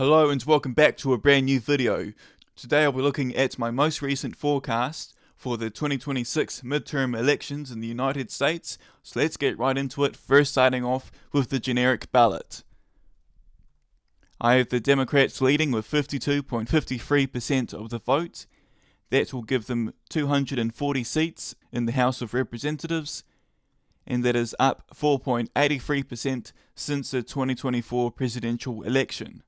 Hello and welcome back to a brand new video. Today I'll be looking at my most recent forecast for the 2026 midterm elections in the United States. So let's get right into it, first starting off with the generic ballot. I have the Democrats leading with 52.53% of the vote. That will give them 240 seats in the House of Representatives, and that is up 4.83% since the 2024 presidential election.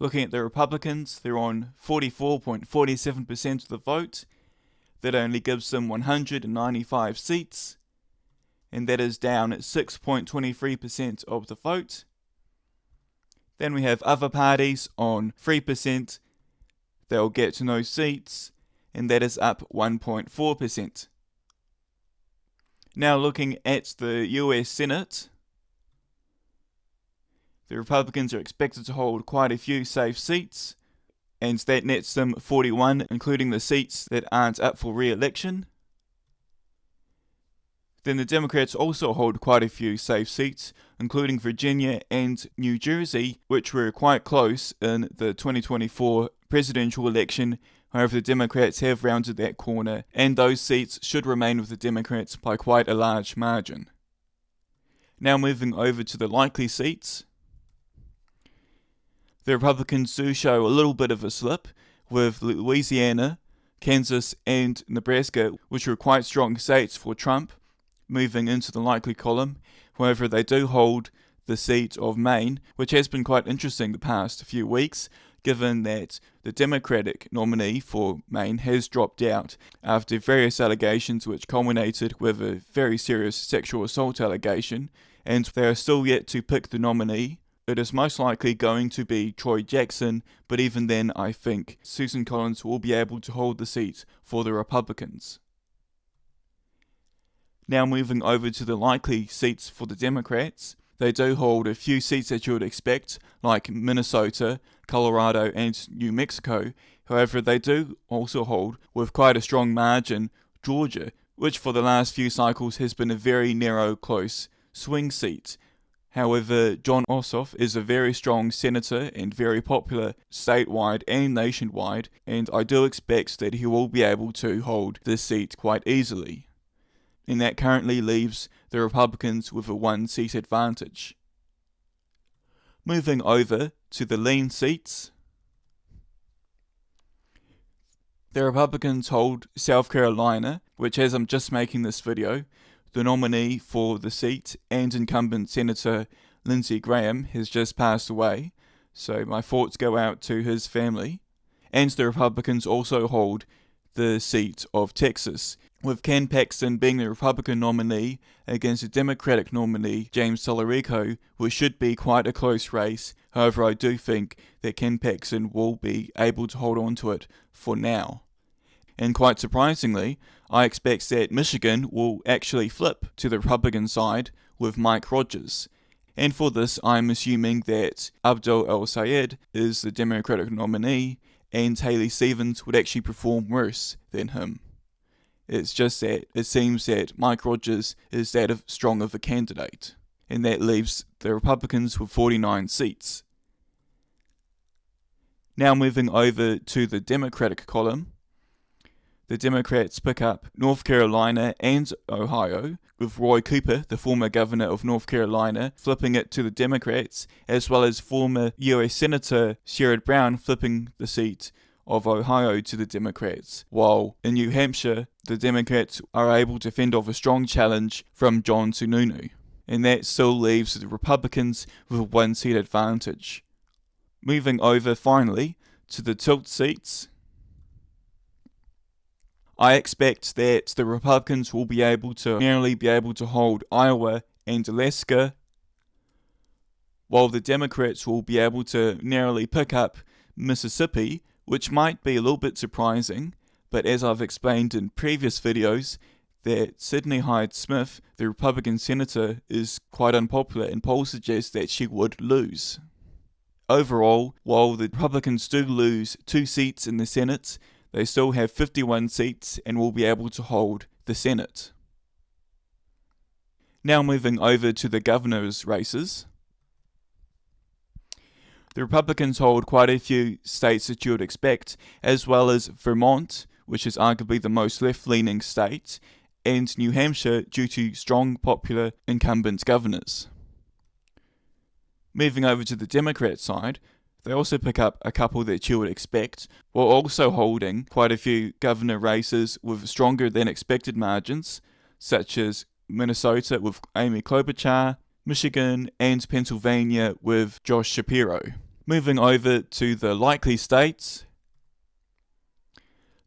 Looking at the Republicans, they're on 44.47% of the vote. That only gives them 195 seats, and that is down at 6.23% of the vote. Then we have other parties on 3%. They'll get no seats, and that is up 1.4%. Now looking at the US Senate, the Republicans are expected to hold quite a few safe seats, and that nets them 41, including the seats that aren't up for re-election. Then the Democrats also hold quite a few safe seats, including Virginia and New Jersey, which were quite close in the 2024 presidential election. However, the Democrats have rounded that corner, and those seats should remain with the Democrats by quite a large margin. Now moving over to the likely seats. The Republicans do show a little bit of a slip, with Louisiana, Kansas, and Nebraska, which were quite strong states for Trump, moving into the likely column. However, they do hold the seat of Maine, which has been quite interesting the past few weeks, given that the Democratic nominee for Maine has dropped out after various allegations which culminated with a very serious sexual assault allegation, and they are still yet to pick the nominee. It is most likely going to be Troy Jackson, but even then I think Susan Collins will be able to hold the seat for the Republicans. Now moving over to the likely seats for the Democrats. They do hold a few seats that you would expect, like Minnesota, Colorado, and New Mexico. However, they do also hold, with quite a strong margin, Georgia, which for the last few cycles has been a very narrow, close swing seat. However, Jon Ossoff is a very strong senator and very popular statewide and nationwide, and I do expect that he will be able to hold this seat quite easily. And that currently leaves the Republicans with a one-seat advantage. Moving over to the lean seats. The Republicans hold South Carolina, which, as I'm just making this video, the nominee for the seat and incumbent Senator Lindsey Graham has just passed away, so my thoughts go out to his family. And the Republicans also hold the seat of Texas, with Ken Paxton being the Republican nominee against the Democratic nominee, James Tallarico, which should be quite a close race. However, I do think that Ken Paxton will be able to hold on to it for now. And quite surprisingly, I expect that Michigan will actually flip to the Republican side with Mike Rogers. And for this, I'm assuming that Abdel El-Sayed is the Democratic nominee, and Haley Stevens would actually perform worse than him. It's just that it seems that Mike Rogers is that strong of a candidate, and that leaves the Republicans with 49 seats. Now moving over to the Democratic column. The Democrats pick up North Carolina and Ohio, with Roy Cooper, the former governor of North Carolina, flipping it to the Democrats, as well as former US Senator Sherrod Brown flipping the seat of Ohio to the Democrats, while in New Hampshire, the Democrats are able to fend off a strong challenge from John Sununu, and that still leaves the Republicans with a one-seat advantage. Moving over finally to the tilt seats. I expect that the Republicans will be able to hold Iowa and Alaska, while the Democrats will be able to narrowly pick up Mississippi, which might be a little bit surprising, but as I've explained in previous videos, that Sidney Hyde-Smith, the Republican senator, is quite unpopular, and polls suggest that she would lose. Overall, while the Republicans do lose 2 seats in the Senate, they still have 51 seats and will be able to hold the Senate. Now moving over to the governor's races. The Republicans hold quite a few states that you would expect, as well as Vermont, which is arguably the most left-leaning state, and New Hampshire due to strong popular incumbent governors. Moving over to the Democrat side, they also pick up a couple that you would expect, while also holding quite a few governor races with stronger than expected margins, such as Minnesota with Amy Klobuchar, Michigan, and Pennsylvania with Josh Shapiro. Moving over to the likely states,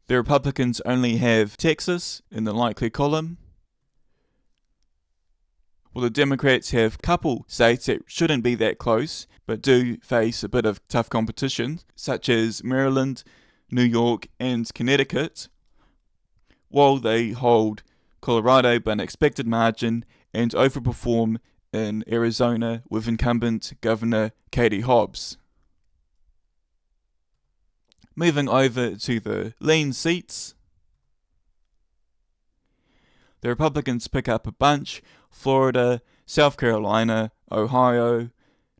the Republicans only have Texas in the likely column, while the Democrats have a couple states that shouldn't be that close, but do face a bit of tough competition, such as Maryland, New York, and Connecticut, while they hold Colorado by an expected margin and overperform in Arizona with incumbent Governor Katie Hobbs. Moving over to the lean seats, the Republicans pick up a bunch: Florida, South Carolina, Ohio,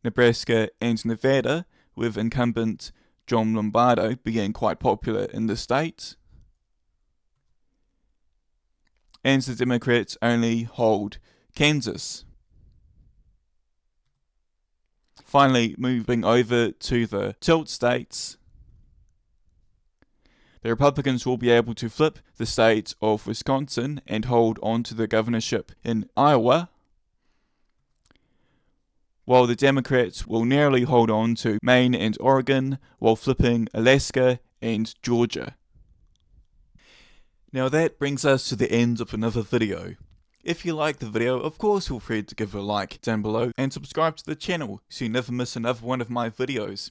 Nebraska, and Nevada, with incumbent John Lombardo being quite popular in the state. And the Democrats only hold Kansas. Finally, moving over to the tilt states, the Republicans will be able to flip the state of Wisconsin and hold on to the governorship in Iowa, while the Democrats will narrowly hold on to Maine and Oregon while flipping Alaska and Georgia. Now that brings us to the end of another video. If you liked the video, of course feel free to give it a like down below and subscribe to the channel so you never miss another one of my videos.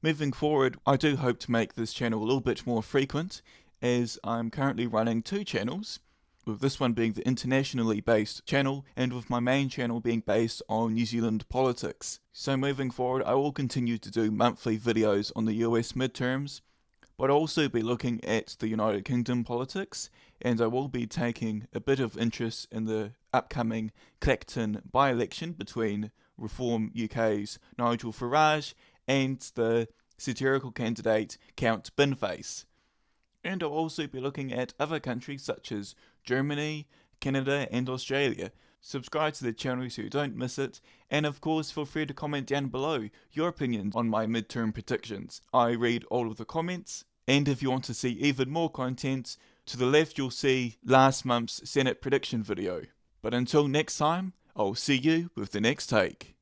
Moving forward, I do hope to make this channel a little bit more frequent, as I'm currently running 2 channels, with this one being the internationally based channel and with my main channel being based on New Zealand politics. So moving forward, I will continue to do monthly videos on the US midterms, but I'll also be looking at the United Kingdom politics, and I will be taking a bit of interest in the upcoming Clacton by-election between Reform UK's Nigel Farage and the satirical candidate Count Binface. And I'll also be looking at other countries such as Germany, Canada, and Australia. Subscribe to the channel so you don't miss it, and of course feel free to comment down below your opinions on my midterm predictions. I read all of the comments, and if you want to see even more content, to the left you'll see last month's Senate prediction video. But until next time, I'll see you with the next take.